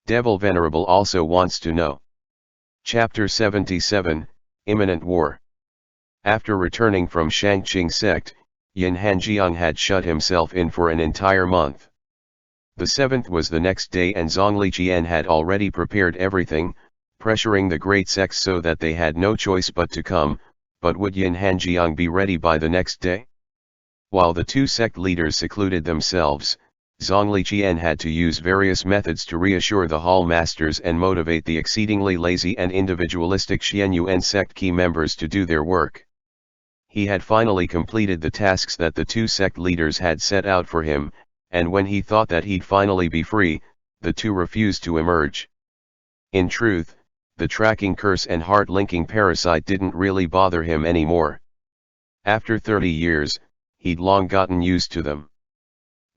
Devil Venerable also wants to know. Chapter 77, Imminent War. After returning from Shangqing sect, Yin Hanjiang had shut himself in for an entire month. The 7th was the next day and Zhongli Jian had already prepared everything, pressuring the great sects so that they had no choice but to come, but would Yin Hanjiang be ready by the next day? While the two sect leaders secluded themselves, Zhongli Jian had to use various methods to reassure the hall masters and motivate the exceedingly lazy and individualistic Xianyuan sect key members to do their work. He had finally completed the tasks that the two sect leaders had set out for him, and when he thought that he'd finally be free, the two refused to emerge. In truth, the tracking curse and heart-linking parasite didn't really bother him anymore. After 30 years, he'd long gotten used to them.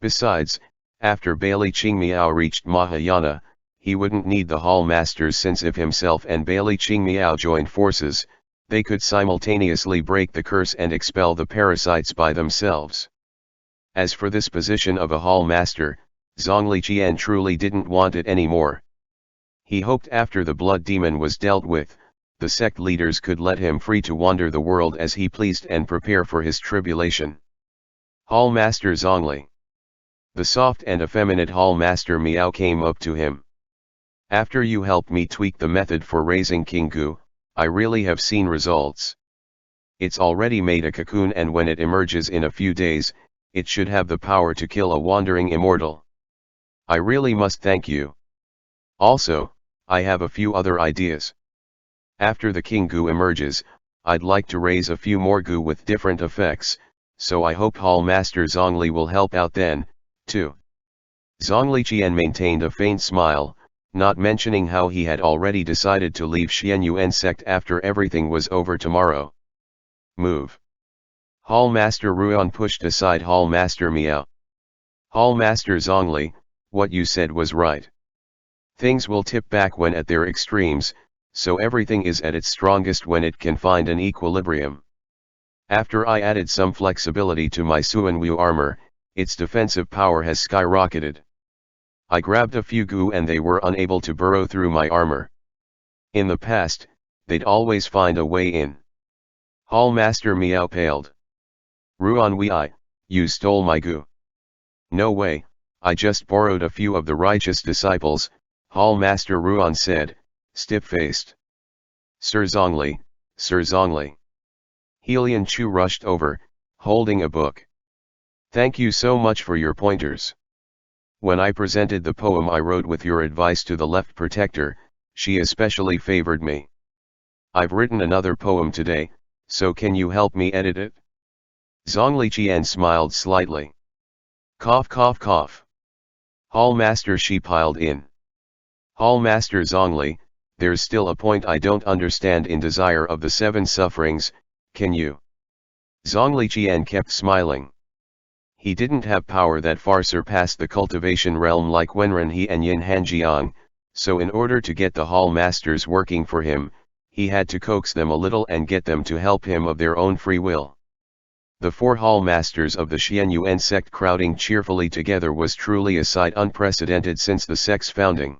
Besides, after Bailey Qingmiao reached Mahayana, he wouldn't need the hall masters since if himself and Bailey Qingmiao joined forces, they could simultaneously break the curse and expel the parasites by themselves. As for this position of a hall master, Zhongli Jian truly didn't want it anymore. He hoped after the blood demon was dealt with, the sect leaders could let him free to wander the world as he pleased and prepare for his tribulation. Hall Master Zhongli. The soft and effeminate Hall Master Miao came up to him. After you helped me tweak the method for raising King Gu, I really have seen results. It's already made a cocoon and when it emerges in a few days, it should have the power to kill a wandering immortal. I really must thank you. Also, I have a few other ideas. After the King Gu emerges, I'd like to raise a few more Gu with different effects, so I hope Hall Master Zhongli will help out then, too. Zhongli Jian maintained a faint smile, not mentioning how he had already decided to leave Xianyuan sect after everything was over tomorrow. Move. Hall Master Ruan pushed aside Hall Master Miao. Hall Master Zhongli, what you said was right. Things will tip back when at their extremes, so everything is at its strongest when it can find an equilibrium. After I added some flexibility to my Suanwu armor, its defensive power has skyrocketed. I grabbed a few Gu and they were unable to burrow through my armor. In the past, they'd always find a way in. Hall Master Miao paled. Ruan Wei, you stole my Gu. No way, I just borrowed a few of the righteous disciples, Hall Master Ruan said, stiff-faced. Sir Zhongli, Sir Zhongli. Helian Chu rushed over, holding a book. Thank you so much for your pointers. When I presented the poem I wrote with your advice to the left protector, she especially favored me. I've written another poem today, so can you help me edit it? Zhongli Jian smiled slightly. Cough cough cough. Hall Master Shi piled in. Hall Master Zhongli, there's still a point I don't understand in Desire of the Seven Sufferings, can you? Zhongli Jian kept smiling. He didn't have power that far surpassed the cultivation realm like Wenren He and Yin Hanjiang, so in order to get the hall masters working for him, he had to coax them a little and get them to help him of their own free will. The four hall masters of the Xianyuan sect crowding cheerfully together was truly a sight unprecedented since the sect's founding.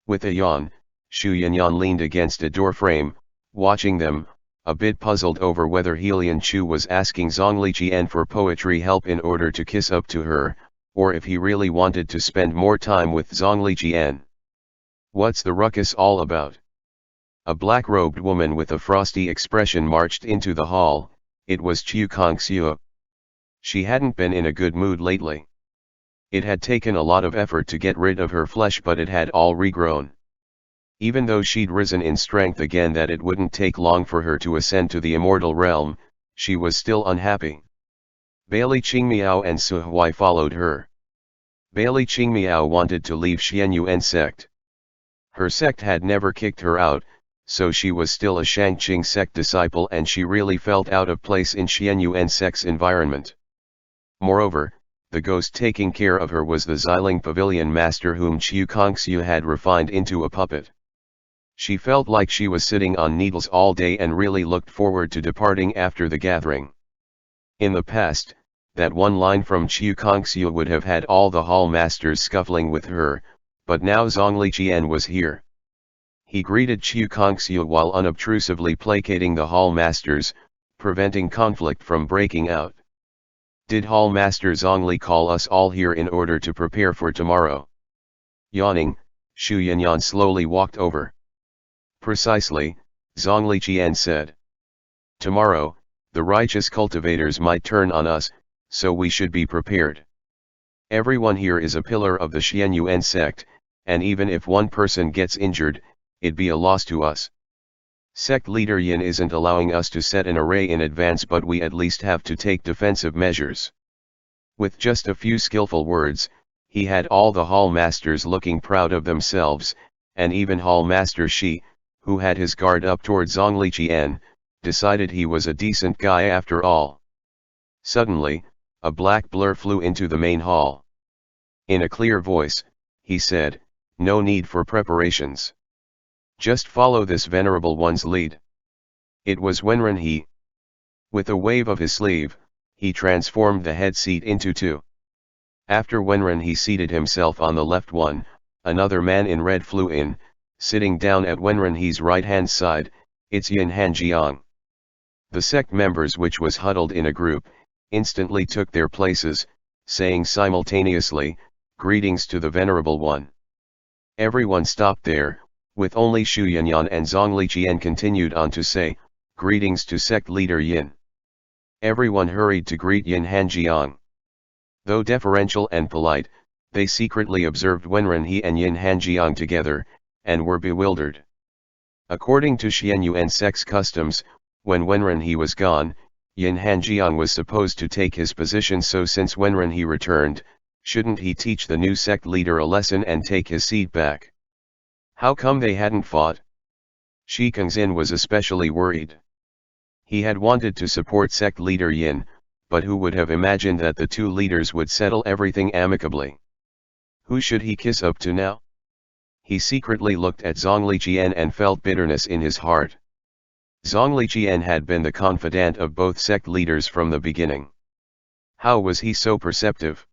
With a yawn, Xu Yanyan leaned against a doorframe, watching them, a bit puzzled over whether Helian Chu was asking Zhongli Jian for poetry help in order to kiss up to her, or if he really wanted to spend more time with Zhongli Jian. What's the ruckus all about? A black-robed woman with a frosty expression marched into the hall. It was Chu Kongxiu. She hadn't been in a good mood lately. It had taken a lot of effort to get rid of her flesh, but it had all regrown. Even though she'd risen in strength again that it wouldn't take long for her to ascend to the immortal realm, she was still unhappy. Bailey Qingmiao and Su Huai followed her. Bailey Qingmiao wanted to leave Xianyuan sect. Her sect had never kicked her out, so she was still a Shangqing sect disciple and she really felt out of place in Xianyuan sect's environment. Moreover, the ghost taking care of her was the Xiling Pavilion master whom Chu Kongxiu had refined into a puppet. She felt like she was sitting on needles all day and really looked forward to departing after the gathering. In the past, that one line from Chu Kongxiu would have had all the hall masters scuffling with her, But now Zhongli Qian was here. He greeted Qiu Kongxiu while unobtrusively placating the hall masters, preventing conflict from breaking out. Did Hall Master Zhongli call us all here in order to prepare for tomorrow? Yawning, Shu Yanyan slowly walked over. Precisely, Zhongli Qian said. Tomorrow, the righteous cultivators might turn on us, so we should be prepared. Everyone here is a pillar of the Xianyuan sect, and even if one person gets injured, it'd be a loss to us. Sect leader Yin isn't allowing us to set an array in advance, but we at least have to take defensive measures. With just a few skillful words, he had all the hall masters looking proud of themselves, and even Hall Master Shi, who had his guard up toward Zhongli Qian, decided he was a decent guy after all. Suddenly, a black blur flew into the main hall. In a clear voice, he said, "No need for preparations. Just follow this Venerable One's lead." It was Wenren He. With a wave of his sleeve, he transformed the head seat into two. After Wenren He seated himself on the left one, another man in red flew in, sitting down at Wenren He's right-hand side. It's Yin Hanjiang. The sect members, which was huddled in a group, instantly took their places, saying simultaneously, "Greetings to the Venerable One." Everyone stopped there, with only Shu Yanyan and Zhongli Qian continued on to say, "Greetings to sect leader Yin." Everyone hurried to greet Yin Hanjiang. Though deferential and polite, they secretly observed Wenren He and Yin Hanjiang together, and were bewildered. According to Xianyuan sect's customs, when Wenren He was gone, Yin Hanjiang was supposed to take his position, so since Wenren He returned, shouldn't he teach the new sect leader a lesson and take his seat back? How come they hadn't fought? Shi Kongxin was especially worried. He had wanted to support sect leader Yin, but who would have imagined that the two leaders would settle everything amicably? Who should he kiss up to now? He secretly looked at Zhongli Qian and felt bitterness in his heart. Zhongli Qian had been the confidant of both sect leaders from the beginning. How was he so perceptive?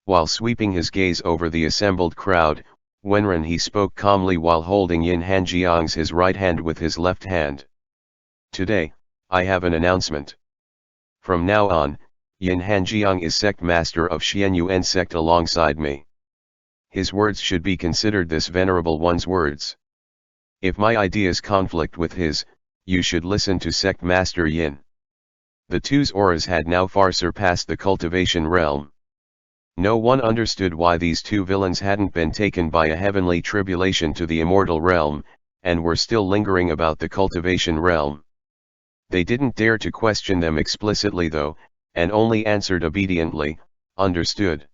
While sweeping his gaze over the assembled crowd, Wenren He spoke calmly while holding Yin Hanjiang's his right hand with his left hand. "Today, I have an announcement. From now on, Yin Hanjiang is sect master of Xianyuan sect alongside me. His words should be considered this Venerable One's words. If my ideas conflict with his, you should listen to sect master Yin." The two's auras had now far surpassed the cultivation realm. No one understood why these two villains hadn't been taken by a heavenly tribulation to the immortal realm, and were still lingering about the cultivation realm. They didn't dare to question them explicitly though, and only answered obediently, "Understood."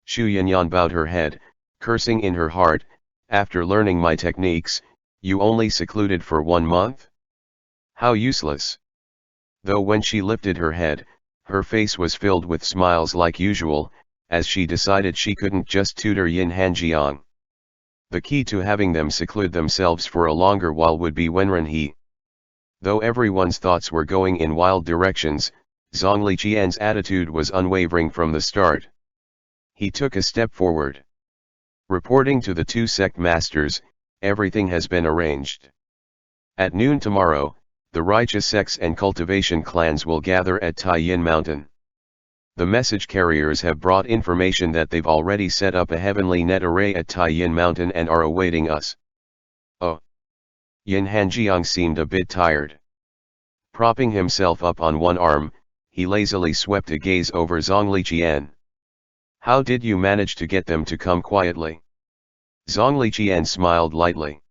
Shu Yanyan bowed her head, cursing in her heart, "After learning my techniques, you only secluded for 1 month? How useless." Though when she lifted her head, her face was filled with smiles like usual, as she decided she couldn't just tutor Yin Hanjiang. The key to having them seclude themselves for a longer while would be Wenren He. Though everyone's thoughts were going in wild directions, Zhongli Qian's attitude was unwavering from the start. He took a step forward. Reporting to the two sect masters, "Everything has been arranged. At noon tomorrow, the righteous sects and cultivation clans will gather at Cyan Mountain. The message carriers have brought information that they've already set up a heavenly net array at Cyan Mountain and are awaiting us." Oh. Yin Hanjiang seemed a bit tired. Propping himself up on one arm, he lazily swept a gaze over Zhongli Qian. "How did you manage to get them to come quietly?" Zhongli Qian smiled lightly.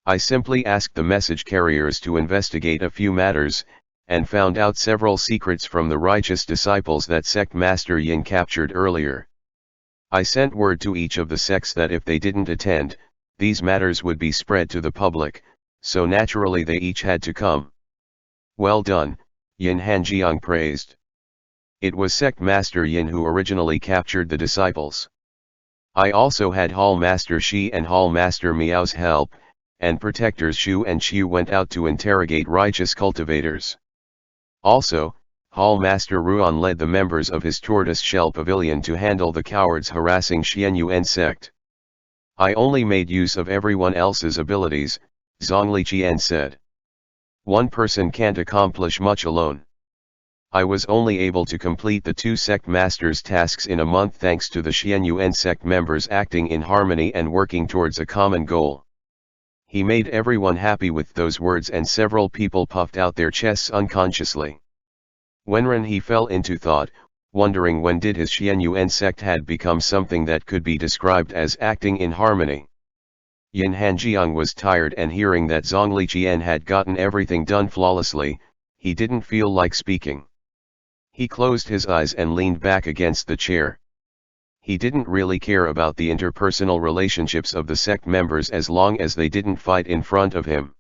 "I simply asked the message carriers to investigate a few matters, and found out several secrets from the righteous disciples that sect master Yin captured earlier. I sent word to each of the sects that if they didn't attend, these matters would be spread to the public, so naturally they each had to come." "Well done," Yin Hanjiang praised. "It was sect master Yin who originally captured the disciples. I also had Hall Master Shi and Hall Master Miao's help, and protectors Shu and Qiu went out to interrogate righteous cultivators. Also, Hall Master Ruan led the members of his tortoise shell pavilion to handle the cowards harassing Xianyuan sect. I only made use of everyone else's abilities, Zhongli Qian said. One person can't accomplish much alone. I was only able to complete the 2 sect masters' tasks in a month thanks to the Xianyuan sect members acting in harmony and working towards a common goal. He made everyone happy with those words and several people puffed out their chests unconsciously. Wenren he fell into thought, wondering when did his Xianyuan sect had become something that could be described as acting in harmony. Yin Hanjiang was tired and hearing that Zhongli Qian had gotten everything done flawlessly, he didn't feel like speaking. He closed his eyes and leaned back against the chair. He didn't really care about the interpersonal relationships of the sect members as long as they didn't fight in front of him.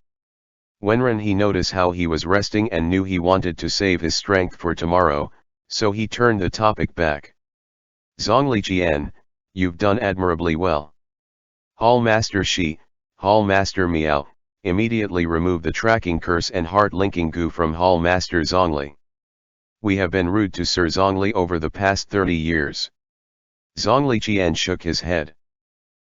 Wenren he noticed how he was resting and knew he wanted to save his strength for tomorrow, so he turned the topic back. Zhongli Qian, you've done admirably well. Hall Master Shi, Hall Master Miao, immediately remove the tracking curse and heart-linking goo from Hall Master Zhongli. We have been rude to Sir Zhongli over the past 30 years. Zhongli Qian shook his head.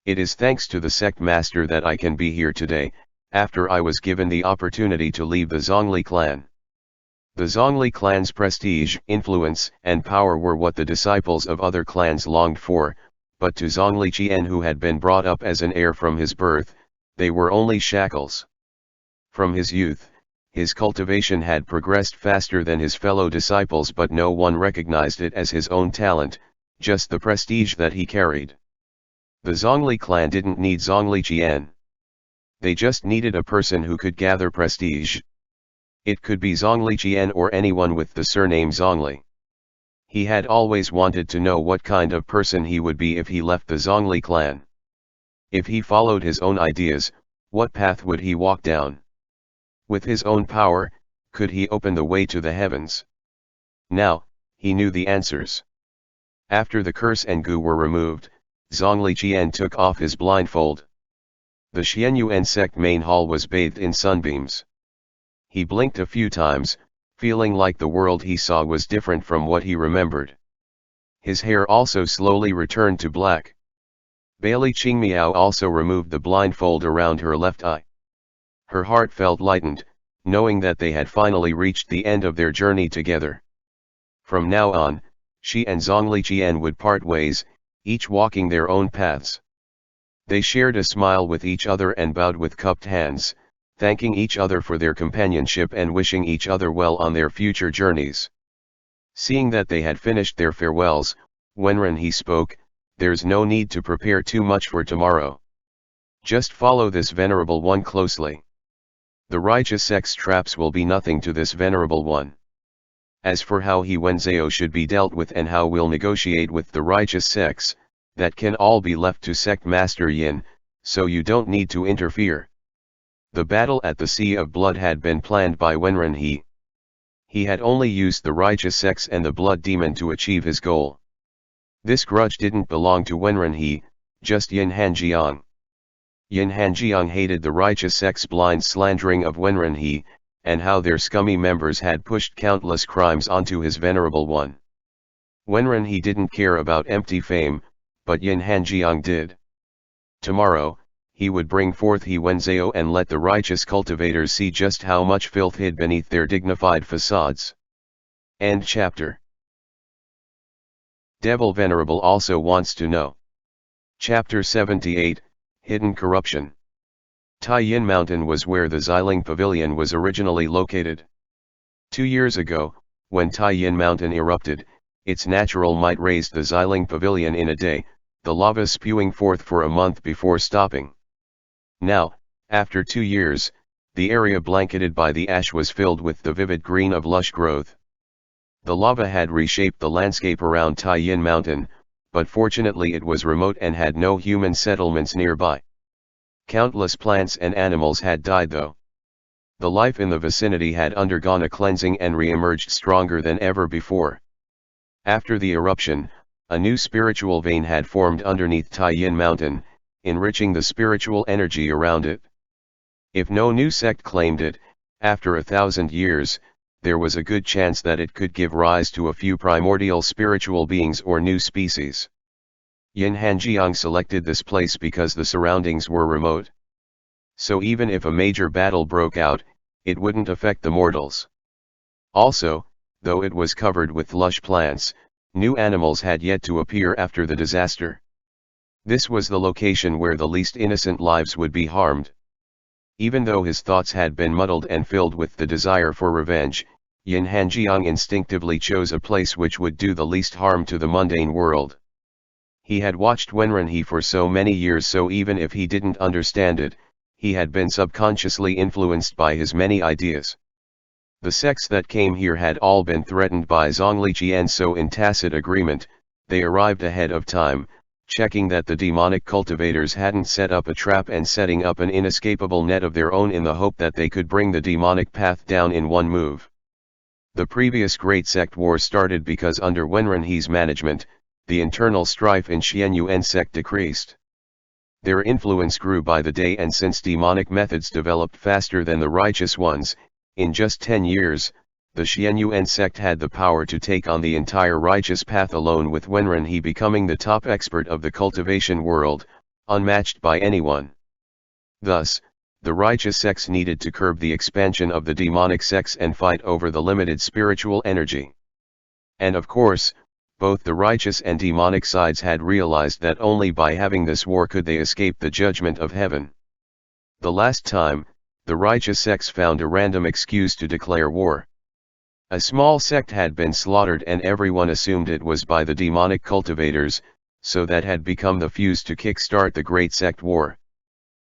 It is thanks to the sect master that I can be here today, after I was given the opportunity to leave the Zhongli clan. The Zhongli clan's prestige, influence, and power were what the disciples of other clans longed for, but to Zhongli Qian, who had been brought up as an heir from his birth, they were only shackles. From his youth, his cultivation had progressed faster than his fellow disciples, but no one recognized it as his own talent, just the prestige that he carried. The Zhongli clan didn't need Zhongli Qian. They just needed a person who could gather prestige. It could be Zhongli Qian or anyone with the surname Zhongli. He had always wanted to know what kind of person he would be if he left the Zhongli clan. If he followed his own ideas, what path would he walk down? With his own power, could he open the way to the heavens? Now, he knew the answers. After the curse and goo were removed, Zhongli Qian took off his blindfold. The Xianyuan sect main hall was bathed in sunbeams. He blinked a few times, feeling like the world he saw was different from what he remembered. His hair also slowly returned to black. Bailey Qingmiao also removed the blindfold around her left eye. Her heart felt lightened, knowing that they had finally reached the end of their journey together. From now on, she and Zhongli Qian would part ways, each walking their own paths. They shared a smile with each other and bowed with cupped hands, thanking each other for their companionship and wishing each other well on their future journeys. Seeing that they had finished their farewells, Wenren he spoke, "There's no need to prepare too much for tomorrow. Just follow this Venerable One closely. The righteous sect's traps will be nothing to this Venerable One. As for how he Wenzhou should be dealt with and how we'll negotiate with the righteous sects, that can all be left to Sect Master Yin, so you don't need to interfere." The battle at the Sea of Blood had been planned by Wenren he. He had only used the righteous sects and the blood demon to achieve his goal. This grudge didn't belong to Wenren he, just Yin Hanjiang. Yin Hanjiang hated the righteous sect's blind slandering of Wenren he, and how their scummy members had pushed countless crimes onto his Venerable One. Wenren he didn't care about empty fame, but Yin Hanjiang did. Tomorrow, he would bring forth He Wenzhou and let the righteous cultivators see just how much filth hid beneath their dignified facades. End chapter. Devil Venerable also wants to know. Chapter 78, Hidden Corruption. Taiyin Mountain was where the Xiling Pavilion was originally located. 2 years ago, when Taiyin Mountain erupted, its natural might raised the Xiling Pavilion in a day, the lava spewing forth for a month before stopping. Now, after 2 years, the area blanketed by the ash was filled with the vivid green of lush growth. The lava had reshaped the landscape around Taiyin Mountain, but fortunately it was remote and had no human settlements nearby. Countless plants and animals had died though. The life in the vicinity had undergone a cleansing and re-emerged stronger than ever before. After the eruption, a new spiritual vein had formed underneath Taiyin Mountain, enriching the spiritual energy around it. If no new sect claimed it, after 1,000 years, there was a good chance that it could give rise to a few primordial spiritual beings or new species. Yin Hanjiang selected this place because the surroundings were remote. So even if a major battle broke out, it wouldn't affect the mortals. Also, though it was covered with lush plants, new animals had yet to appear after the disaster. This was the location where the least innocent lives would be harmed. Even though his thoughts had been muddled and filled with the desire for revenge, Yin Hanjiang instinctively chose a place which would do the least harm to the mundane world. He had watched Wenren for so many years, so even if he didn't understand it, he had been subconsciously influenced by his many ideas. The sects that came here had all been threatened by Zhongli, and so in tacit agreement, they arrived ahead of time, checking that the demonic cultivators hadn't set up a trap and setting up an inescapable net of their own in the hope that they could bring the demonic path down in one move. The previous Great Sect War started because under Wenren's management, the internal strife in Xianyuan sect decreased. Their influence grew by the day, and since demonic methods developed faster than the righteous ones, in just 10 years, the Xianyuan sect had the power to take on the entire righteous path alone, with Wenren becoming the top expert of the cultivation world, unmatched by anyone. Thus, the righteous sects needed to curb the expansion of the demonic sects and fight over the limited spiritual energy. And of course, both the righteous and demonic sides had realized that only by having this war could they escape the judgment of heaven. The last time, the righteous sects found a random excuse to declare war. A small sect had been slaughtered and everyone assumed it was by the demonic cultivators, so that had become the fuse to kick-start the Great Sect War.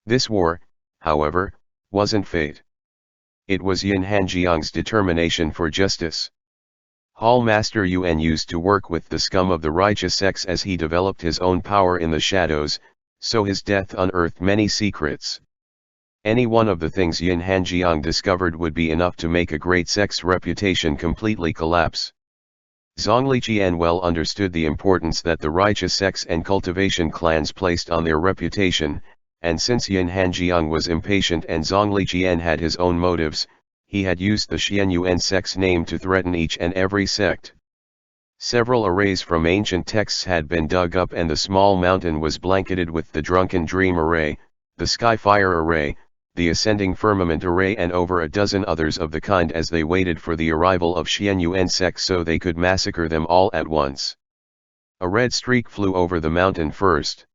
This war, however, wasn't fate. It was Yin Hanjiang's determination for justice. Hall Master Yuan used to work with the scum of the righteous sects as he developed his own power in the shadows, so his death unearthed many secrets. Any one of the things Yin Hanjiang discovered would be enough to make a great sect's reputation completely collapse. Zhongli well understood the importance that the righteous sects and cultivation clans placed on their reputation, and since Yin Hanjiang was impatient and Zhongli had his own motives, he had used the Xianyuan sect's name to threaten each and every sect. Several arrays from ancient texts had been dug up, and the small mountain was blanketed with the Drunken Dream Array, the Skyfire Array, the Ascending Firmament Array, and over a dozen others of the kind, as they waited for the arrival of Xianyuan sects so they could massacre them all at once. A red streak flew over the mountain first.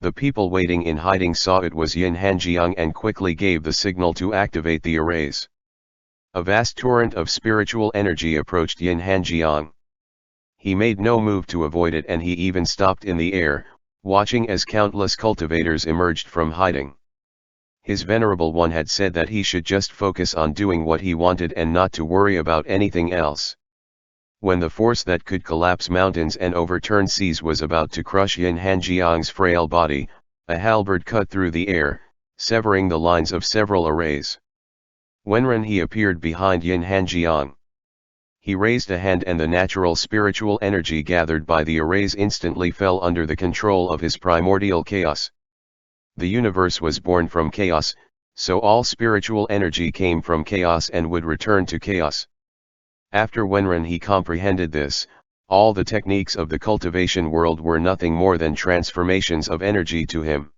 The people waiting in hiding saw it was Yin Hanjiang and quickly gave the signal to activate the arrays. A vast torrent of spiritual energy approached Yin Hanjiang. He made no move to avoid it, and he even stopped in the air, watching as countless cultivators emerged from hiding. His Venerable One had said that he should just focus on doing what he wanted and not to worry about anything else. When the force that could collapse mountains and overturn seas was about to crush Yin Hanjiang's frail body, a halberd cut through the air, severing the lines of several arrays. Wenren appeared behind Yin Hanjiang. He raised a hand, and the natural spiritual energy gathered by the arrays instantly fell under the control of his primordial chaos. The universe was born from chaos, so all spiritual energy came from chaos and would return to chaos. After Wenren comprehended this, all the techniques of the cultivation world were nothing more than transformations of energy to him.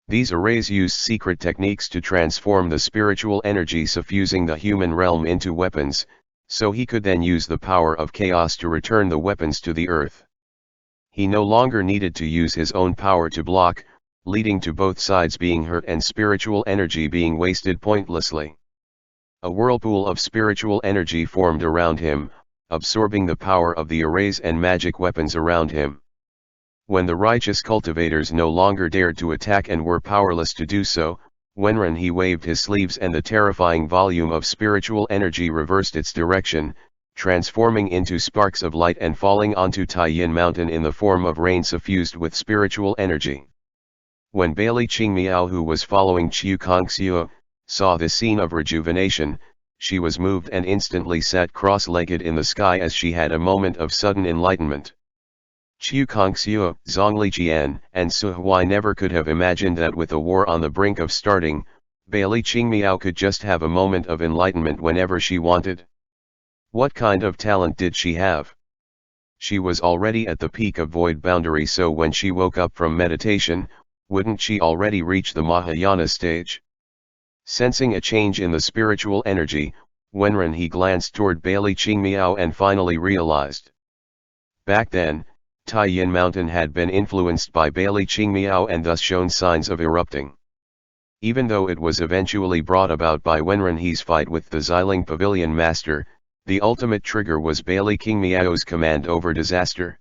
These arrays used secret techniques to transform the spiritual energy suffusing the human realm into weapons, so he could then use the power of chaos to return the weapons to the earth. He no longer needed to use his own power to block, leading to both sides being hurt and spiritual energy being wasted pointlessly. A whirlpool of spiritual energy formed around him, absorbing the power of the arrays and magic weapons around him. When the righteous cultivators no longer dared to attack and were powerless to do so, Wenren waved his sleeves and the terrifying volume of spiritual energy reversed its direction, transforming into sparks of light and falling onto Taiyin Mountain in the form of rain suffused with spiritual energy. When Bailey Qingmiao, who was following Qiu Kongxiu, saw this scene of rejuvenation, she was moved and instantly sat cross-legged in the sky as she had a moment of sudden enlightenment. Qiu Kongxiu, Zhongli and Su Huai never could have imagined that with a war on the brink of starting, Bailey Qingmiao could just have a moment of enlightenment whenever she wanted. What kind of talent did she have? She was already at the peak of void boundary, so when she woke up from meditation, wouldn't she already reach the Mahayana stage? Sensing a change in the spiritual energy, Wenren he glanced toward Bailey Qingmiao and finally realized. Back then, Taiyin Mountain had been influenced by Bailey Qingmiao and thus shown signs of erupting. Even though it was eventually brought about by Wenren he's fight with the Xiling Pavilion Master, the ultimate trigger was Bailey Qingmiao's command over disaster.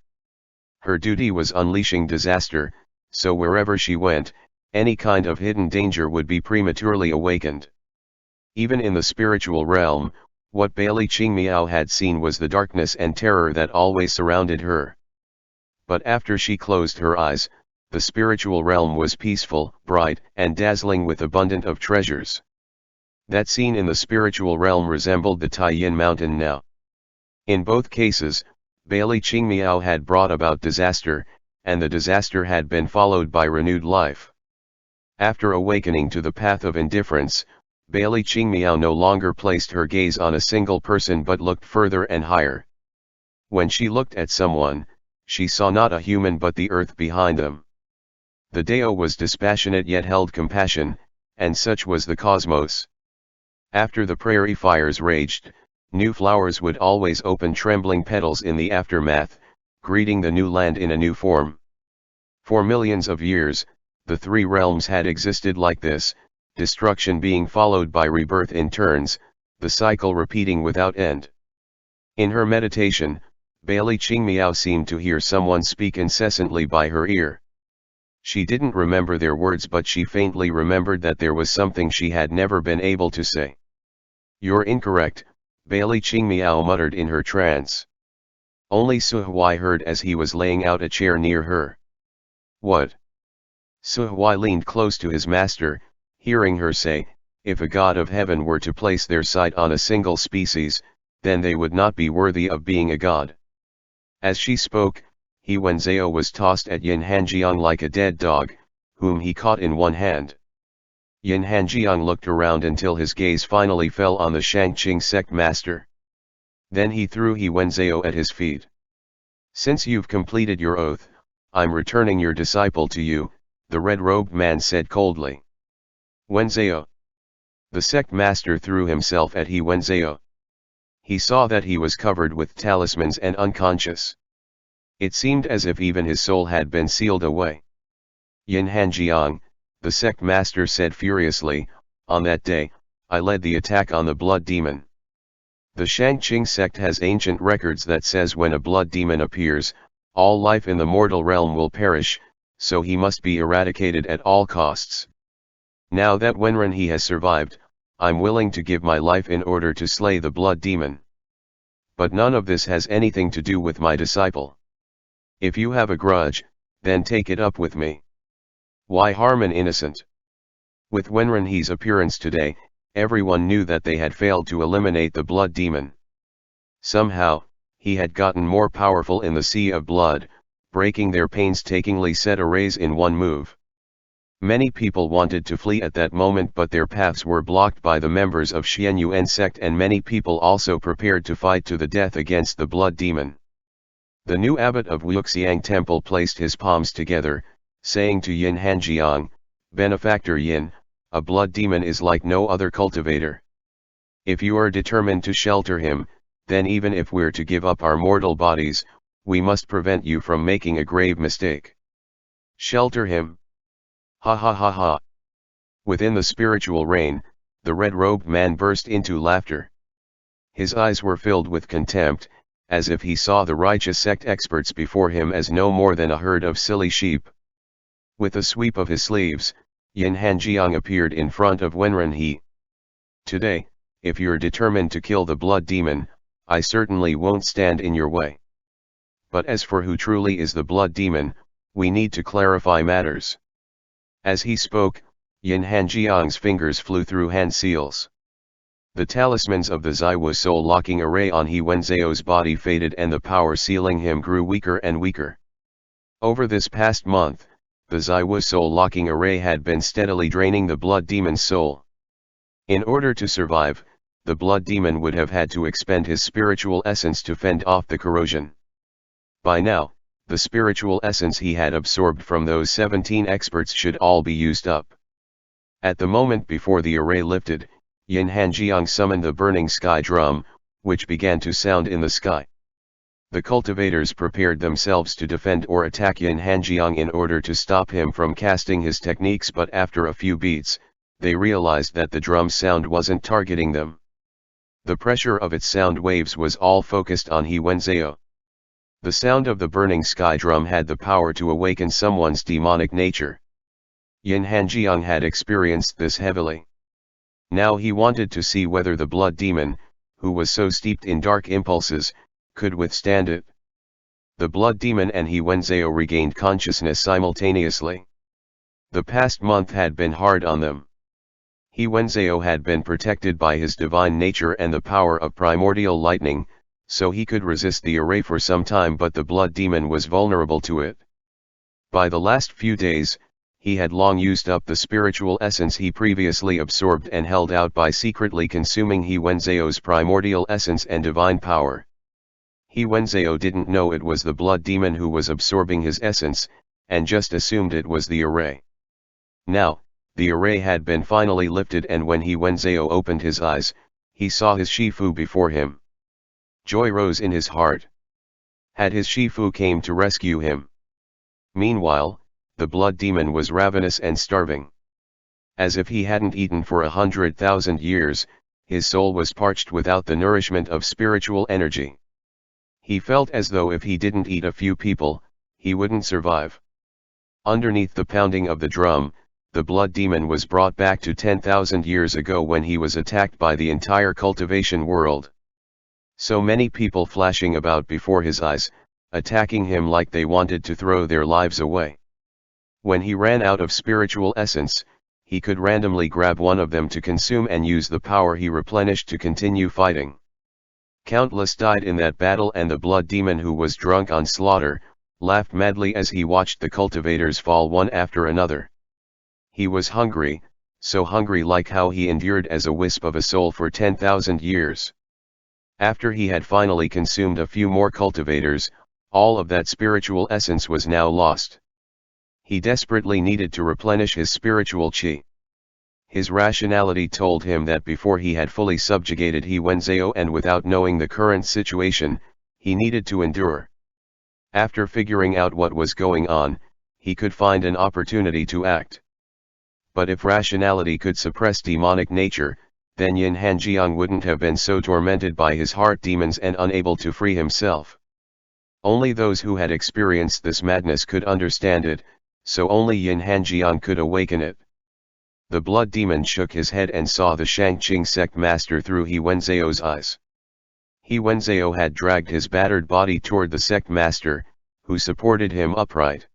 Her duty was unleashing disaster, so wherever she went, any kind of hidden danger would be prematurely awakened. Even in the spiritual realm, what Bailey Qingmiao had seen was the darkness and terror that always surrounded her. But after she closed her eyes, the spiritual realm was peaceful, bright, and dazzling with abundant of treasures. That scene in the spiritual realm resembled the Taiyin Mountain now. In both cases, Bailey Qingmiao had brought about disaster, and the disaster had been followed by renewed life. After awakening to the path of indifference, Bailey Qingmiao no longer placed her gaze on a single person but looked further and higher. When she looked at someone, she saw not a human but the earth behind them. The Dao was dispassionate yet held compassion, and such was the cosmos. After the prairie fires raged, new flowers would always open trembling petals in the aftermath, greeting the new land in a new form. For millions of years, the three realms had existed like this, destruction being followed by rebirth in turns, the cycle repeating without end. In her meditation, Bailey Qingmiao seemed to hear someone speak incessantly by her ear. She didn't remember their words, but she faintly remembered that there was something she had never been able to say. "You're incorrect," Bailey Qingmiao muttered in her trance. Only Suhui heard as he was laying out a chair near her. "What?" Suhui leaned close to his master, hearing her say, "If a god of heaven were to place their sight on a single species, then they would not be worthy of being a god." As she spoke, He Wenzhao was tossed at Yin Hanjiang like a dead dog, whom he caught in one hand. Yin Hanjiang looked around until his gaze finally fell on the Shangqing sect master. Then he threw He Wenzhao at his feet. "Since you've completed your oath, I'm returning your disciple to you," the red-robed man said coldly. "Wenzhao." The sect master threw himself at He Wenzhao. He saw that he was covered with talismans and unconscious. It seemed as if even his soul had been sealed away. "Yin Hanjiang," the sect master said furiously, "on that day, I led the attack on the blood demon. The Shangqing sect has ancient records that says when a blood demon appears, all life in the mortal realm will perish, so he must be eradicated at all costs. Now that Wenren he has survived, I'm willing to give my life in order to slay the blood demon. But none of this has anything to do with my disciple. If you have a grudge, then take it up with me. Why harm an innocent?" With Wenren he's appearance today, everyone knew that they had failed to eliminate the blood demon. Somehow, he had gotten more powerful in the sea of blood, breaking their painstakingly set arrays in one move. Many people wanted to flee at that moment, but their paths were blocked by the members of Xianyuan sect, and many people also prepared to fight to the death against the blood demon. The new abbot of Wuxiang Temple placed his palms together, saying to Yin Hanjiang, "Benefactor Yin, a blood demon is like no other cultivator. If you are determined to shelter him, then even if we're to give up our mortal bodies, we must prevent you from making a grave mistake. Shelter him." Ha ha ha ha. Within the spiritual rain, the red-robed man burst into laughter. His eyes were filled with contempt, as if he saw the righteous sect experts before him as no more than a herd of silly sheep. With a sweep of his sleeves, Yin Hanjiang appeared in front of Wenren he. "Today, if you're determined to kill the blood demon, I certainly won't stand in your way. But as for who truly is the blood demon, we need to clarify matters." As he spoke, Yin Hanjiang's fingers flew through hand seals. The talismans of the Zaiwu soul locking array on He Wenzhao's body faded, and the power sealing him grew weaker and weaker. Over this past month, the Zaiwu soul locking array had been steadily draining the blood demon's soul. In order to survive, the blood demon would have had to expend his spiritual essence to fend off the corrosion. By now, the spiritual essence he had absorbed from those 17 experts should all be used up. At the moment before the array lifted, Yin Hanjiang summoned the burning sky drum, which began to sound in the sky. The cultivators prepared themselves to defend or attack Yin Hanjiang in order to stop him from casting his techniques, but after a few beats, they realized that the drum's sound wasn't targeting them. The pressure of its sound waves was all focused on He Wenzhou. The sound of the burning sky drum had the power to awaken someone's demonic nature. Yin Hanjiang had experienced this heavily. Now he wanted to see whether the blood demon, who was so steeped in dark impulses, could withstand it. The blood demon and He Wenzhou regained consciousness simultaneously. The past month had been hard on them. He Wenzhou had been protected by his divine nature and the power of primordial lightning, so he could resist the array for some time, but the blood demon was vulnerable to it. By the last few days, he had long used up the spiritual essence he previously absorbed and held out by secretly consuming He Wenzhou's primordial essence and divine power. He Wenzhou didn't know it was the blood demon who was absorbing his essence, and just assumed it was the array. Now, the array had been finally lifted, and when He Wenzhou opened his eyes, he saw his Shifu before him. Joy rose in his heart. Had his Shifu came to rescue him. Meanwhile, the blood demon was ravenous and starving. As if he hadn't eaten for 100,000 years, his soul was parched without the nourishment of spiritual energy. He felt as though if he didn't eat a few people, he wouldn't survive. Underneath the pounding of the drum, the blood demon was brought back to 10,000 years ago when he was attacked by the entire cultivation world. So many people flashing about before his eyes, attacking him like they wanted to throw their lives away. When he ran out of spiritual essence, he could randomly grab one of them to consume and use the power he replenished to continue fighting. Countless died in that battle, and the blood demon, who was drunk on slaughter, laughed madly as he watched the cultivators fall one after another. He was hungry, so hungry like how he endured as a wisp of a soul for 10,000 years. After he had finally consumed a few more cultivators, all of that spiritual essence was now lost. He desperately needed to replenish his spiritual qi. His rationality told him that before he had fully subjugated He Wenzhou, and without knowing the current situation, he needed to endure. After figuring out what was going on, he could find an opportunity to act. But if rationality could suppress demonic nature, then Yin Hanjiang wouldn't have been so tormented by his heart demons and unable to free himself. Only those who had experienced this madness could understand it, so only Yin Hanjiang could awaken it. The blood demon shook his head and saw the Shangqing sect master through He Wenzhou's eyes. He Wenzhou had dragged his battered body toward the sect master, who supported him upright.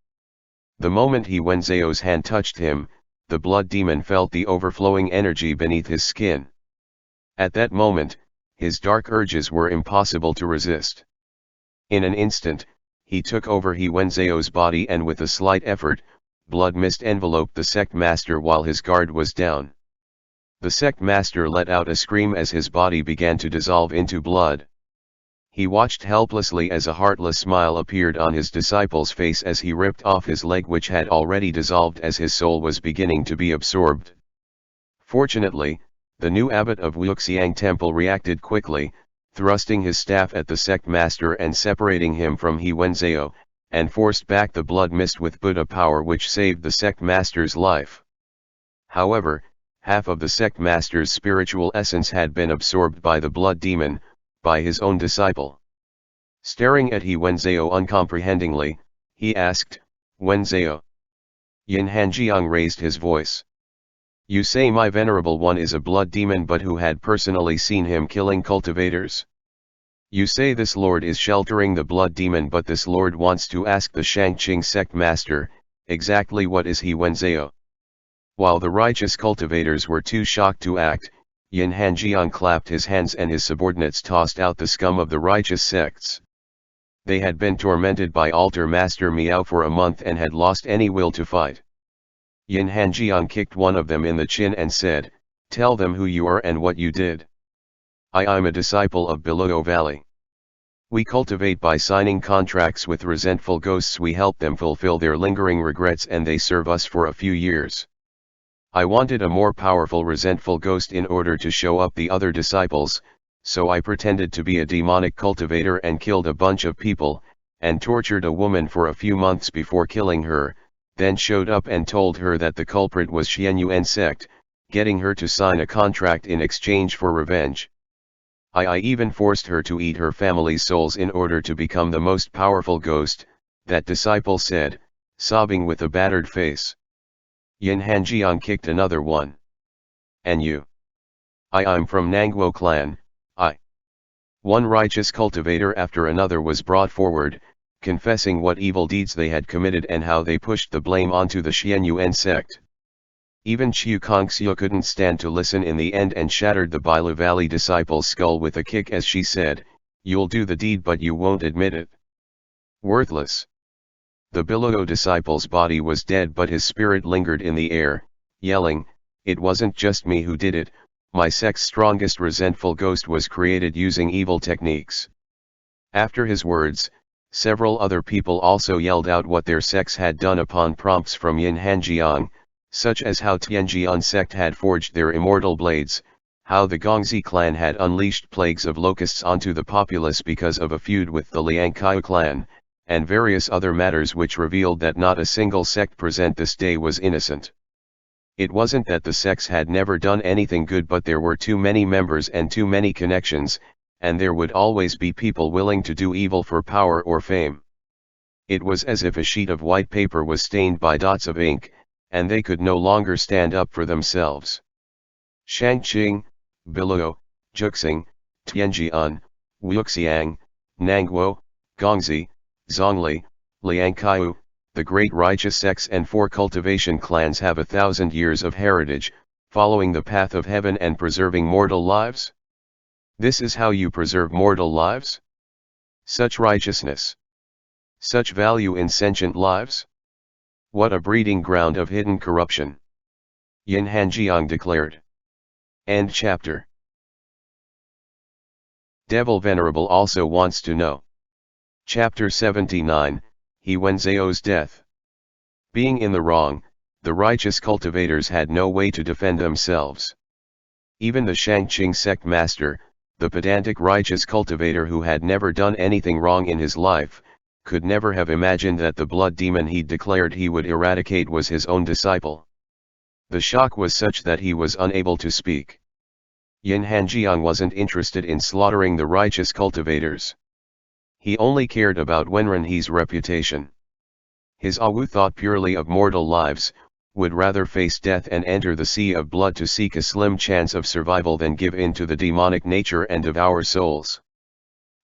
The moment He Wenzhou's hand touched him, the blood demon felt the overflowing energy beneath his skin. At that moment, his dark urges were impossible to resist. In an instant, he took over He Wenzhou's body, and with a slight effort, blood mist enveloped the sect master while his guard was down. The sect master let out a scream as his body began to dissolve into blood. He watched helplessly as a heartless smile appeared on his disciple's face as he ripped off his leg, which had already dissolved as his soul was beginning to be absorbed. Fortunately, the new abbot of Wuxiang Temple reacted quickly, thrusting his staff at the sect master and separating him from He Wenzhou, and forced back the blood mist with Buddha power, which saved the sect master's life. However, half of the sect master's spiritual essence had been absorbed by the blood demon, by his own disciple. Staring at He Wenzhou uncomprehendingly, he asked, "Wenzhou?" Yin Hanjiang raised his voice. "You say my Venerable One is a blood demon, but who had personally seen him killing cultivators? You say this Lord is sheltering the blood demon, but this Lord wants to ask the Shangqing sect master, exactly what is He Wenzhou?" While the righteous cultivators were too shocked to act, Yin Hanjiang clapped his hands and his subordinates tossed out the scum of the righteous sects. They had been tormented by Altar Master Miao for a month and had lost any will to fight. Yin Hanjiang kicked one of them in the chin and said, "Tell them who you are and what you did." I'm a disciple of Below Valley." We cultivate by signing contracts with resentful ghosts. We help them fulfill their lingering regrets and they serve us for a few years. I wanted a more powerful resentful ghost in order to show up the other disciples, so I pretended to be a demonic cultivator and killed a bunch of people, and tortured a woman for a few months before killing her, then showed up and told her that the culprit was Xianyuan sect, getting her to sign a contract in exchange for revenge. I even forced her to eat her family's souls in order to become the most powerful ghost, that disciple said, sobbing with a battered face. Yin Hanjiang kicked another one. And you? I'm from Nangguo clan. One righteous cultivator after another was brought forward, confessing what evil deeds they had committed and how they pushed the blame onto the Xianyuan sect. Even Chiu Kongxiu couldn't stand to listen in the end and shattered the Bailu Valley disciple's skull with a kick as she said, "You'll do the deed but you won't admit it. Worthless." The Biluo disciple's body was dead but his spirit lingered in the air, yelling, "It wasn't just me who did it, my sect's strongest resentful ghost was created using evil techniques." After his words, several other people also yelled out what their sects had done upon prompts from Yin Hanjiang, such as how Tianjian sect had forged their immortal blades, how the Gongzi clan had unleashed plagues of locusts onto the populace because of a feud with the Liangkai clan, and various other matters which revealed that not a single sect present this day was innocent. It wasn't that the sects had never done anything good, but there were too many members and too many connections, and there would always be people willing to do evil for power or fame. It was as if a sheet of white paper was stained by dots of ink, and they could no longer stand up for themselves. Shangqing, Biluo, Juxing, Tianjian, Wuxiang, Nangguo, Gongzi, Zhongli, Liangkaiu, the great righteous sects and 4 cultivation clans have 1,000 years of heritage, following the path of heaven and preserving mortal lives. This is how you preserve mortal lives? Such righteousness. Such value in sentient lives? What a breeding ground of hidden corruption. Yin Hanjiang declared. End chapter. Devil Venerable also wants to know. Chapter 79, He Wenzao's death. Being in the wrong, the righteous cultivators had no way to defend themselves. Even the Shangqing sect master, the pedantic righteous cultivator who had never done anything wrong in his life, could never have imagined that the blood demon he'd declared he would eradicate was his own disciple. The shock was such that he was unable to speak. Yin Hanjiang wasn't interested in slaughtering the righteous cultivators. He only cared about Wenrenhe's reputation. His Awu thought purely of mortal lives, would rather face death and enter the sea of blood to seek a slim chance of survival than give in to the demonic nature and devour souls.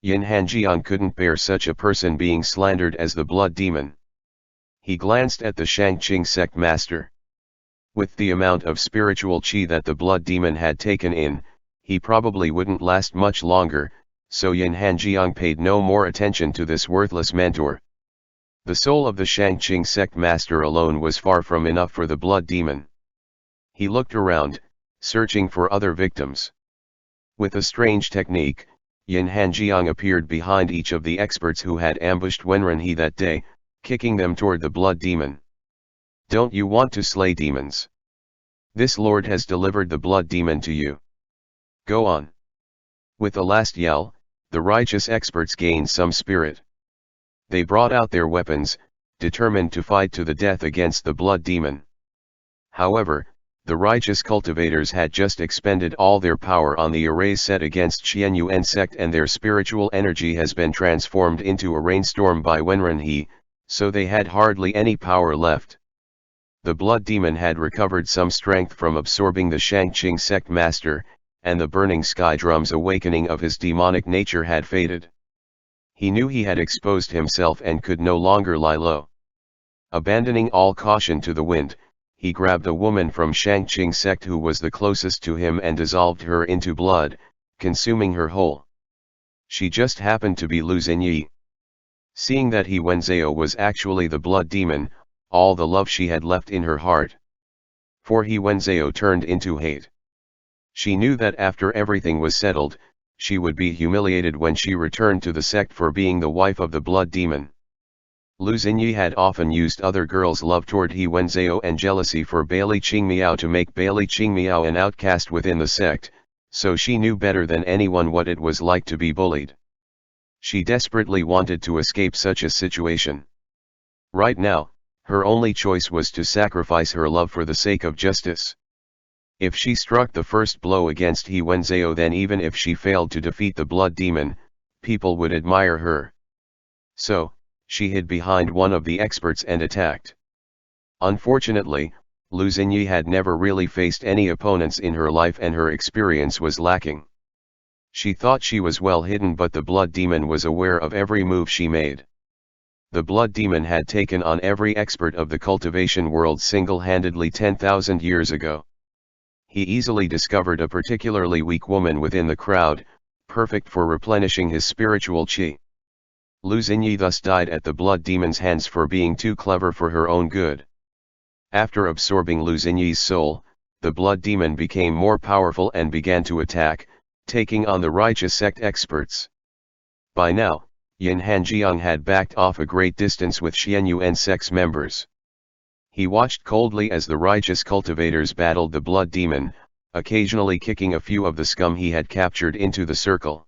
Yin Hanjiang couldn't bear such a person being slandered as the blood demon. He glanced at the Shangqing sect master. With the amount of spiritual qi that the blood demon had taken in, he probably wouldn't last much longer, so Yin Hanjiang paid no more attention to this worthless mentor. The soul of the Shangqing sect master alone was far from enough for the blood demon. He looked around, searching for other victims. With a strange technique, Yin Hanjiang appeared behind each of the experts who had ambushed Wenrenhe that day, kicking them toward the blood demon. Don't you want to slay demons? This lord has delivered the blood demon to you. Go on. With a last yell, the righteous experts gained some spirit. They brought out their weapons, determined to fight to the death against the blood demon. However, the righteous cultivators had just expended all their power on the arrays set against Xianyuan sect, and their spiritual energy has been transformed into a rainstorm by Wenrenhe, so they had hardly any power left. The blood demon had recovered some strength from absorbing the Shangqing sect master, and the burning sky drum's awakening of his demonic nature had faded. He knew he had exposed himself and could no longer lie low. Abandoning all caution to the wind, he grabbed a woman from Shangqing sect who was the closest to him and dissolved her into blood, consuming her whole. She just happened to be Lu Xinyi. Seeing that He Wenzao was actually the blood demon, all the love she had left in her heart for He Wenzao turned into hate. She knew that after everything was settled, she would be humiliated when she returned to the sect for being the wife of the blood demon. Lu Xinyi had often used other girls' love toward He Wenzhou and jealousy for Bailey Qingmiao to make Bailey Qingmiao an outcast within the sect, so she knew better than anyone what it was like to be bullied. She desperately wanted to escape such a situation. Right now, her only choice was to sacrifice her love for the sake of justice. If she struck the first blow against He Wenzhou, then even if she failed to defeat the blood demon, people would admire her. So, she hid behind one of the experts and attacked. Unfortunately, Lu Xinyi had never really faced any opponents in her life and her experience was lacking. She thought she was well hidden, but the blood demon was aware of every move she made. The blood demon had taken on every expert of the cultivation world single-handedly 10,000 years ago. He easily discovered a particularly weak woman within the crowd, perfect for replenishing his spiritual qi. Lu Xinyi thus died at the blood demon's hands for being too clever for her own good. After absorbing Lu Xinyi's soul, the blood demon became more powerful and began to attack, taking on the righteous sect experts. By now, Yin Hanjiang had backed off a great distance with Xianyuan sect's members. He watched coldly as the righteous cultivators battled the blood demon, occasionally kicking a few of the scum he had captured into the circle.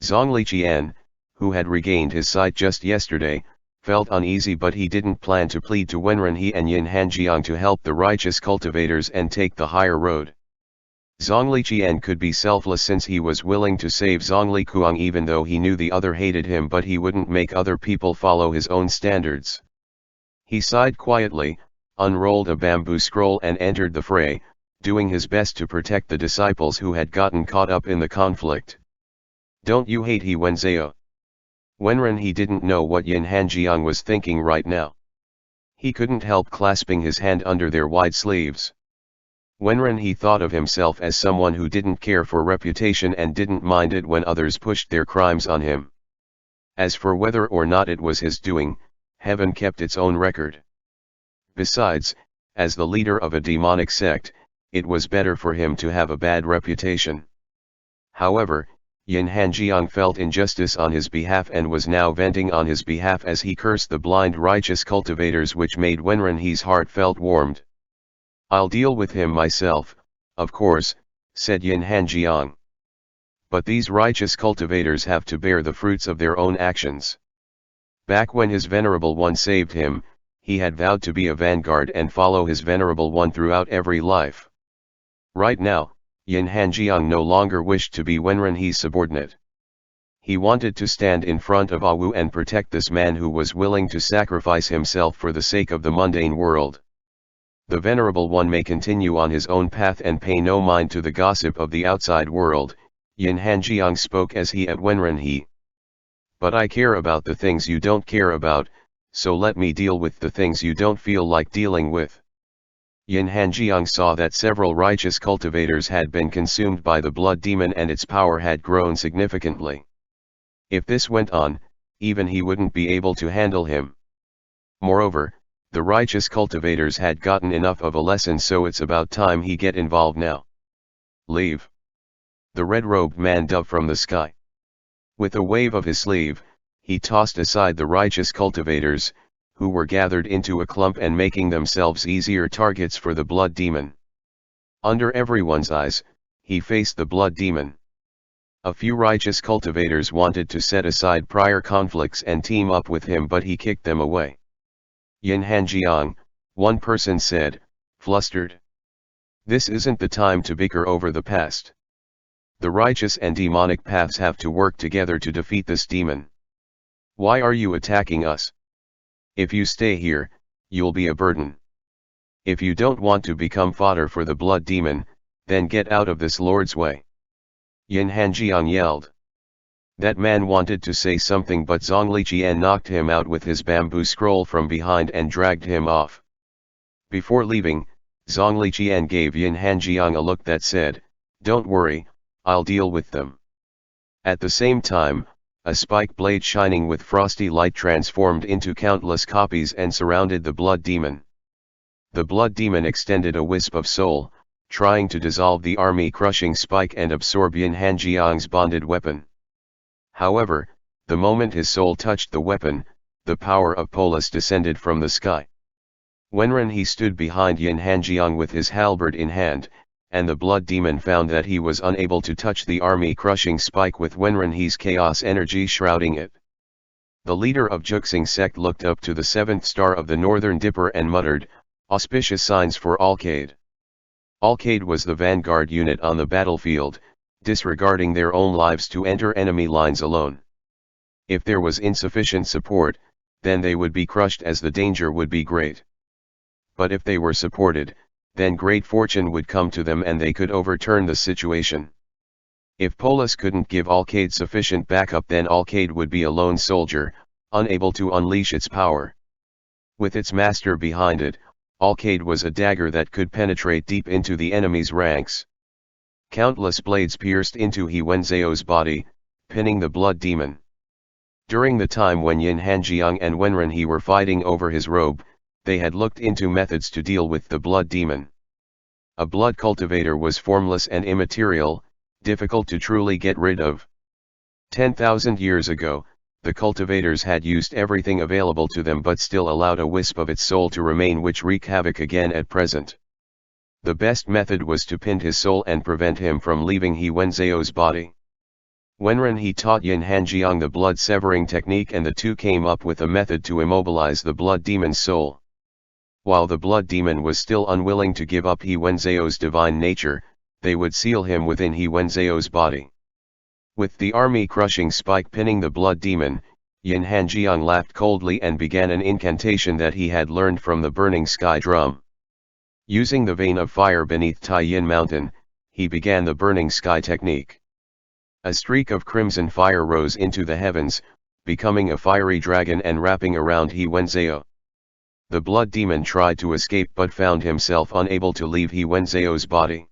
Zhongli Qian, who had regained his sight just yesterday, felt uneasy, but he didn't plan to plead to Wenren He and Yin Hanjiang to help the righteous cultivators and take the higher road. Zhongli Qian could be selfless since he was willing to save Zhongli Kuang even though he knew the other hated him, but he wouldn't make other people follow his own standards. He sighed quietly, unrolled a bamboo scroll and entered the fray, doing his best to protect the disciples who had gotten caught up in the conflict. Don't you hate He Wenzhou? Wenren He didn't know what Yin Hanjiang was thinking right now. He couldn't help clasping his hand under their wide sleeves. Wenren He thought of himself as someone who didn't care for reputation and didn't mind it when others pushed their crimes on him. As for whether or not it was his doing, heaven kept its own record. Besides, as the leader of a demonic sect, it was better for him to have a bad reputation. However, Yin Hanjiang felt injustice on his behalf and was now venting on his behalf as he cursed the blind righteous cultivators, which made Wenren He's heart felt warmed. I'll deal with him myself, of course, said Yin Hanjiang. But these righteous cultivators have to bear the fruits of their own actions. Back when his Venerable One saved him, he had vowed to be a vanguard and follow his Venerable One throughout every life. Right now, Yin Hanjiang no longer wished to be Wenren He's subordinate. He wanted to stand in front of Awu and protect this man who was willing to sacrifice himself for the sake of the mundane world. The Venerable One may continue on his own path and pay no mind to the gossip of the outside world, Yin Hanjiang spoke as he at Wenren He. But I care about the things you don't care about, so let me deal with the things you don't feel like dealing with. Yin Hanjiang saw that several righteous cultivators had been consumed by the blood demon and its power had grown significantly. If this went on, even he wouldn't be able to handle him. Moreover, the righteous cultivators had gotten enough of a lesson, so it's about time he get involved now. Leave. The red-robed man dove from the sky. With a wave of his sleeve, he tossed aside the righteous cultivators, who were gathered into a clump and making themselves easier targets for the blood demon. Under everyone's eyes, he faced the blood demon. A few righteous cultivators wanted to set aside prior conflicts and team up with him, but he kicked them away. Yin Hanjiang, one person said, flustered. This isn't the time to bicker over the past. The righteous and demonic paths have to work together to defeat this demon. Why are you attacking us? If you stay here, you'll be a burden. If you don't want to become fodder for the blood demon, then get out of this Lord's way. Yin Hanjiang yelled. That man wanted to say something, but Zhongli Qian knocked him out with his bamboo scroll from behind and dragged him off. Before leaving, Zhongli Qian gave Yin Hanjiang a look that said, "Don't worry, I'll deal with them." At the same time, a spike blade shining with frosty light transformed into countless copies and surrounded the blood demon. The blood demon extended a wisp of soul, trying to dissolve the army-crushing spike and absorb Yin Hanjiang's bonded weapon. However, the moment his soul touched the weapon, the power of Polis descended from the sky. Wenren he stood behind Yin Hanjiang with his halberd in hand, and the blood demon found that he was unable to touch the army-crushing spike with Wenren he's chaos energy shrouding it. The leader of Juxing sect looked up to the seventh star of the northern dipper and muttered, "Auspicious signs for Alcade." Alcade was the vanguard unit on the battlefield, disregarding their own lives to enter enemy lines alone. If there was insufficient support, then they would be crushed as the danger would be great. But if they were supported, then great fortune would come to them and they could overturn the situation. If Polis couldn't give Alcade sufficient backup, then Alcade would be a lone soldier, unable to unleash its power. With its master behind it, Alcade was a dagger that could penetrate deep into the enemy's ranks. Countless blades pierced into He Wenzeo's body, pinning the blood demon. During the time when Yin Hanjiang and Wenren he were fighting over his robe, they had looked into methods to deal with the blood demon. A blood cultivator was formless and immaterial, difficult to truly get rid of. 10,000 years ago, the cultivators had used everything available to them but still allowed a wisp of its soul to remain, which wreak havoc again at present. The best method was to pin his soul and prevent him from leaving He Wenzeo's body. Wenren he taught Yin Hanjiang the blood severing technique, and the two came up with a method to immobilize the blood demon's soul. While the blood demon was still unwilling to give up He Wenzeo's divine nature, they would seal him within He Wenzeo's body. With the army-crushing spike pinning the blood demon, Yin Hanjiang laughed coldly and began an incantation that he had learned from the burning sky drum. Using the vein of fire beneath Tai Yin Mountain, he began the burning sky technique. A streak of crimson fire rose into the heavens, becoming a fiery dragon and wrapping around He Wenzeo. The blood demon tried to escape but found himself unable to leave He Wenzeo's body.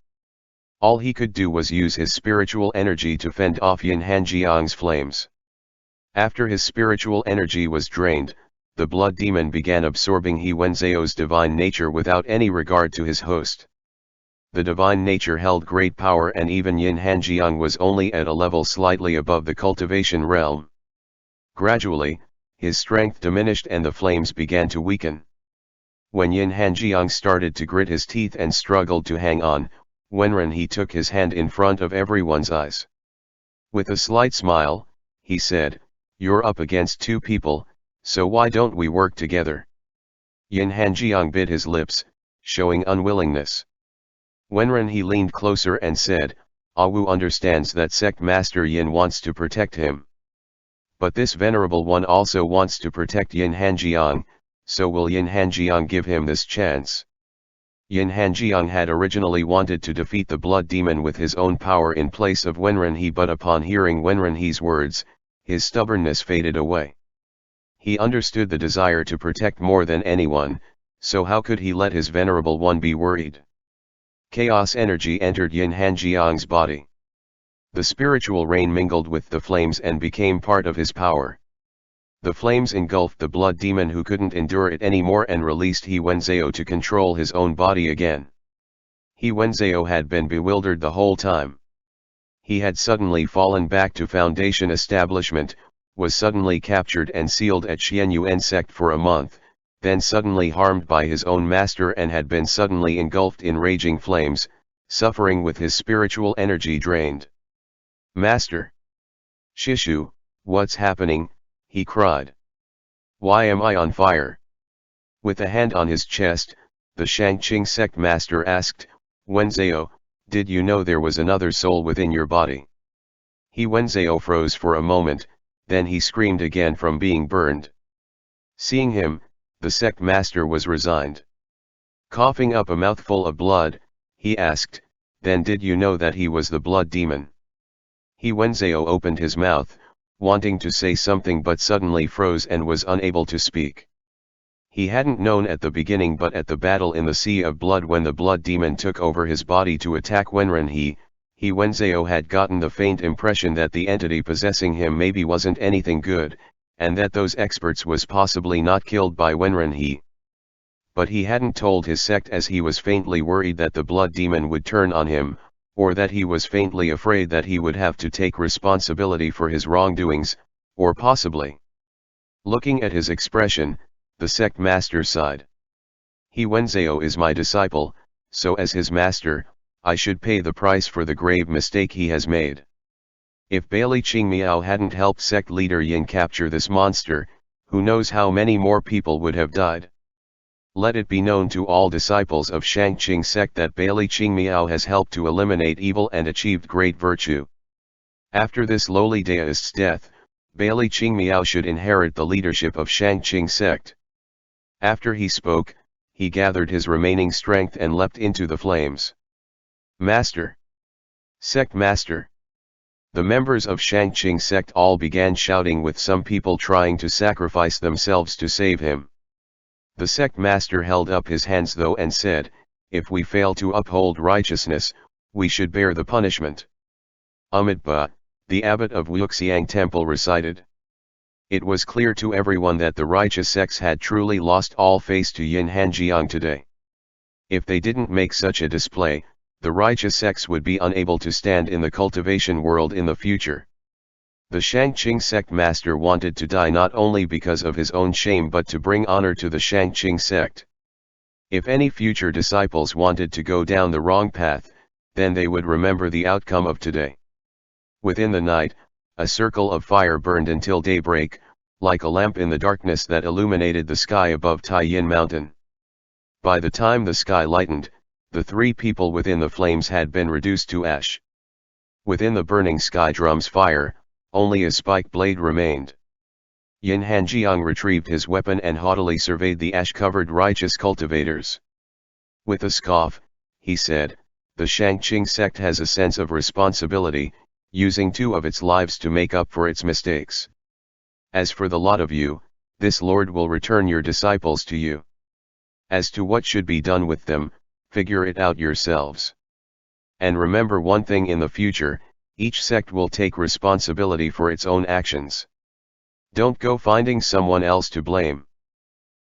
All he could do was use his spiritual energy to fend off Yin Hanjiang's flames. After his spiritual energy was drained, the blood demon began absorbing He Wenzeo's divine nature without any regard to his host. The divine nature held great power, and even Yin Hanjiang was only at a level slightly above the cultivation realm. Gradually, his strength diminished and the flames began to weaken. When Yin Hanjiang started to grit his teeth and struggled to hang on, Wenren he took his hand in front of everyone's eyes. With a slight smile, he said, "You're up against two people, so why don't we work together?" Yin Hanjiang bit his lips, showing unwillingness. Wenren he leaned closer and said, "Awu understands that sect master Yin wants to protect him. But this venerable one also wants to protect Yin Hanjiang, so will Yin Hanjiang give him this chance?" Yin Hanjiang had originally wanted to defeat the blood demon with his own power in place of Wenren he, but upon hearing Wenren he's words, his stubbornness faded away. He understood the desire to protect more than anyone, so how could he let his venerable one be worried? Chaos energy entered Yin Hanjiang's body. The spiritual rain mingled with the flames and became part of his power. The flames engulfed the blood demon, who couldn't endure it anymore, and released He Wenzeo to control his own body again. He Wenzeo had been bewildered the whole time. He had suddenly fallen back to Foundation establishment, was suddenly captured and sealed at Xianyuan sect for a month, then suddenly harmed by his own master, and had been suddenly engulfed in raging flames, suffering with his spiritual energy drained. "Master! Shishu, what's happening?" he cried. "Why am I on fire?" With a hand on his chest, the Shangqing sect master asked, "Wenzeo, did you know there was another soul within your body?" He Wenzeo froze for a moment, then he screamed again from being burned. Seeing him, the sect master was resigned. Coughing up a mouthful of blood, he asked, "Then did you know that he was the blood demon?" He Wenzeo opened his mouth, wanting to say something, but suddenly froze and was unable to speak. He hadn't known at the beginning, but at the battle in the Sea of Blood, when the blood demon took over his body to attack Wenren he Wenzeo had gotten the faint impression that the entity possessing him maybe wasn't anything good, and that those experts was possibly not killed by Wenren he. but he hadn't told his sect as he was faintly worried that the blood demon would turn on him, or that he was faintly afraid that he would have to take responsibility for his wrongdoings, or possibly. Looking at his expression, the sect master sighed. He Wenzhou is my disciple, so as his master, I should pay the price for the grave mistake he has made. If Bailey Qing Miao hadn't helped sect leader Yin capture this monster, who knows how many more people would have died. Let it be known to all disciples of Shangqing sect that Bailey Qing Miao has helped to eliminate evil and achieved great virtue. After this lowly deist's death, Bailey Qing Miao should inherit the leadership of Shangqing sect. After he spoke, he gathered his remaining strength and leapt into the flames. Master! Sect Master! The members of Shangqing sect all began shouting, with some people trying to sacrifice themselves to save him. The sect master held up his hands though and said, if we fail to uphold righteousness, we should bear the punishment. Amitabha, the abbot of Wuxiang temple recited. It was clear to everyone that the righteous sects had truly lost all face to Yin Hanjiang today. If they didn't make such a display, the righteous sects would be unable to stand in the cultivation world in the future. The Shangqing sect master wanted to die not only because of his own shame but to bring honor to the Shangqing sect. If any future disciples wanted to go down the wrong path, then they would remember the outcome of today. Within the night, a circle of fire burned until daybreak, like a lamp in the darkness that illuminated the sky above Taiyin Mountain. By the time the sky lightened, the three people within the flames had been reduced to ash. Within the burning sky drum's fire, only a spike blade remained. Yin Hanjiang retrieved his weapon and haughtily surveyed the ash-covered righteous cultivators. With a scoff, he said, the Shangqing sect has a sense of responsibility, using 2 of its lives to make up for its mistakes. As for the lot of you, this Lord will return your disciples to you. As to what should be done with them, figure it out yourselves. And remember one thing, in the future, each sect will take responsibility for its own actions. Don't go finding someone else to blame.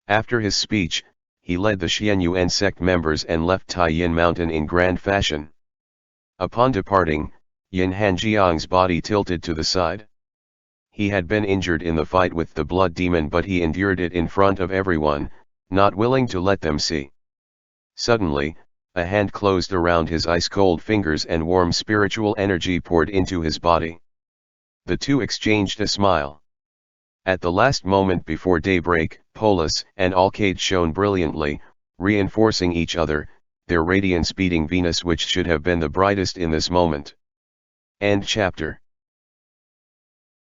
After his speech, he led the Xianyuan sect members and left Taiyin Mountain in grand fashion. Upon departing, Yin Hanjiang's body tilted to the side. He had been injured in the fight with the blood demon, but he endured it in front of everyone, not willing to let them see. Suddenly, a hand closed around his ice-cold fingers and warm spiritual energy poured into his body. The two exchanged a smile. At the last moment before daybreak, Polis and Alcade shone brilliantly, reinforcing each other, their radiance beating Venus, which should have been the brightest in this moment. End chapter.